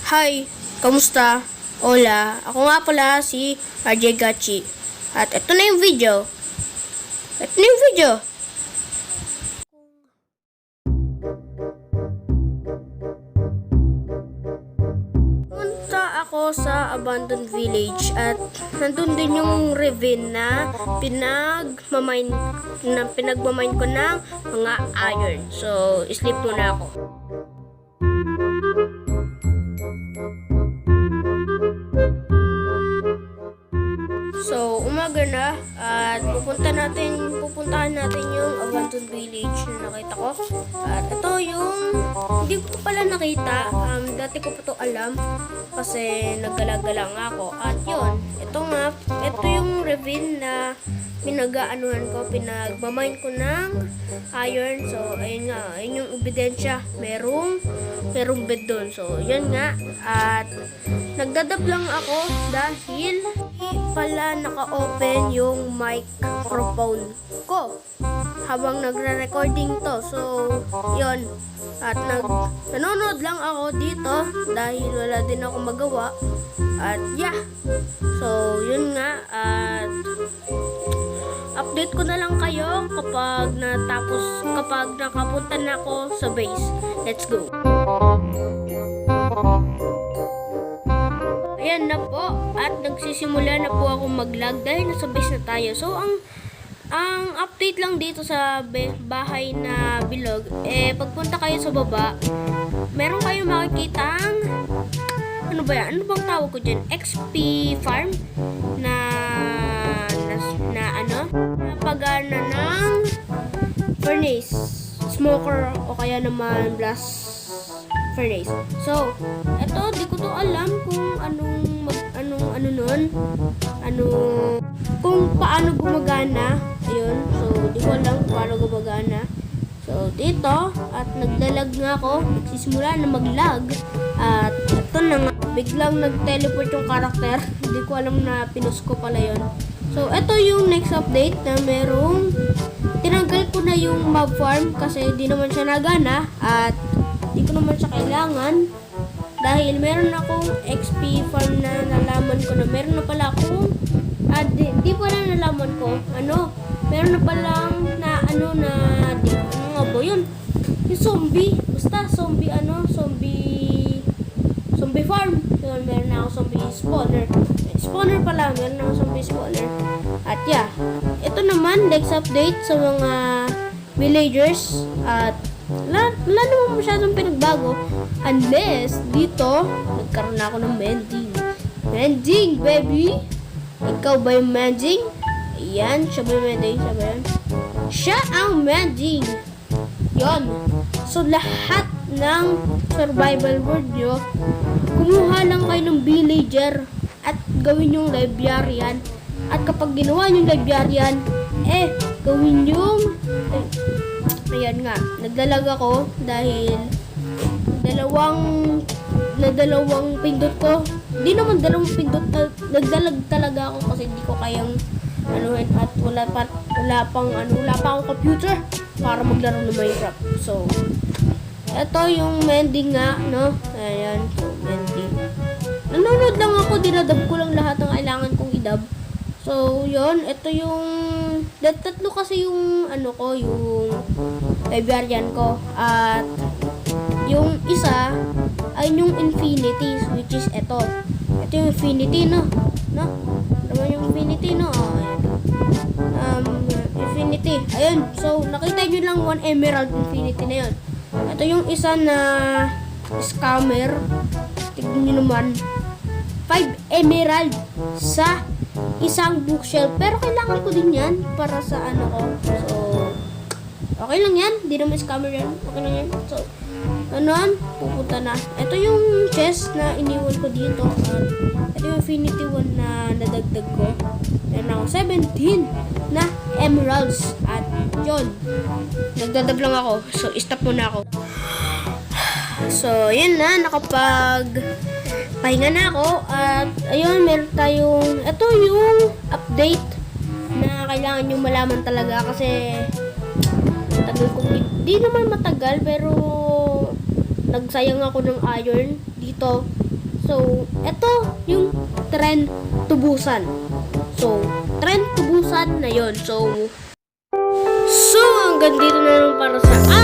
Hi, kamusta? Hola, ako nga pala si RJ Gachi. At ito na yung video. Ito na yung video. Punta ako sa abandoned village at nandun din yung ravine na pinagmamine ko ng mga iron. So, sleep muna ako. So, umaga na at pupuntahan natin yung abandoned village na nakita ko. At ito yung hindi ko pala nakita. Dati ko pa to alam kasi naggala-gala nga ako. At yun, ito yung ravine na pinagmamine ko ng iron. So, ayun nga, ayun yung ebidensya. Merong bed doon. So, yun nga. At nagdadab lang ako dahil pala naka-open yung microphone ko habang nagre-recording to. So, yun. At nanonood lang ako dito dahil wala din ako magawa. At yeah. So, yun nga. At update ko na lang kayo kapag nakapunta na ako sa base. Let's go. Ayan na po. At nagsisimula na po ako mag-lag dahil nasa base na tayo. So, ang update lang dito sa bahay na bilog, pagpunta kayo sa baba, meron kayong makikitang, ano ba yan? Ano bang tawag ko dyan? XP farm na pagana ng furnace, smoker, o kaya naman blast furnace. So, eto, di ko to alam kung kung paano gumagana. Ayun, so, di ko alam kung paano gumagana. So, dito, at naglalag nga ako, nagsisimula na mag-lag. At ito na nga, biglang nag-teleport yung karakter. Hindi ko alam na pinus ko pala yun. So, ito yung next update na tinanggal ko na yung mob farm kasi di naman siya nagana at di ko naman siya kailangan dahil meron akong XP farm na nalaman ko na meron na pala akong di pala nalaman ko meron na palang yun yung zombie farm. Yun, meron na ako zombie spawner pala, meron na ako zombie spawner. At yeah, ito naman next update sa mga villagers at wala naman masyadong pinagbago unless dito nagkaroon na ako ng mending baby. Ikaw ba yung mending? Ayan, siya ba yung mending? Siya ang mending. Yon. So lahat ng survival world nyo, kumuha lang kayo ng villager at gawin yung librarian. At kapag ginawa yung librarian, gawin yung ayan nga, naglalag ako dahil dalawang pindot ko. Di naman dalawang pindot, nagdalag talaga ako kasi hindi ko kayang at wala pa akong computer para maglaro ng Minecraft. So, ito yung mending nga, no? Ayan, so mending. Nanonood lang ako, dinadab ko lang lahat ng kailangan kong idab. So, yun, ito yung tatlo kasi yung yung librarian ko. At yung isa ay yung infinity, which is ito. Ito yung infinity, no? Naman yung infinity, no? Infinity. Ayun. So, nakita nyo lang 1 emerald infinity na yun. Ito yung isa na scammer. Tignan nyo naman. 5 emerald sa isang bookshelf. Pero kailangan ko din yan para sa ko. So, okay lang yan. Di naman scammer yan. Okay lang yan. So, pupunta na. Ito yung chest na iniwan ko dito. Ito yung infinity one na nadagdag ko. Meron ako 17 na emeralds. At yun, nagdadab lang ako. So, stop muna ako. So, yun na. Pahinga na ako. At ayun, meron tayong ito yung update na kailangan nyo malaman talaga kasi tagal ko. Di naman matagal pero nagsayang ako ng iron dito So, ito yung trend tubusan. So, trend tubusan na yon. So, hanggang dito na lang para sa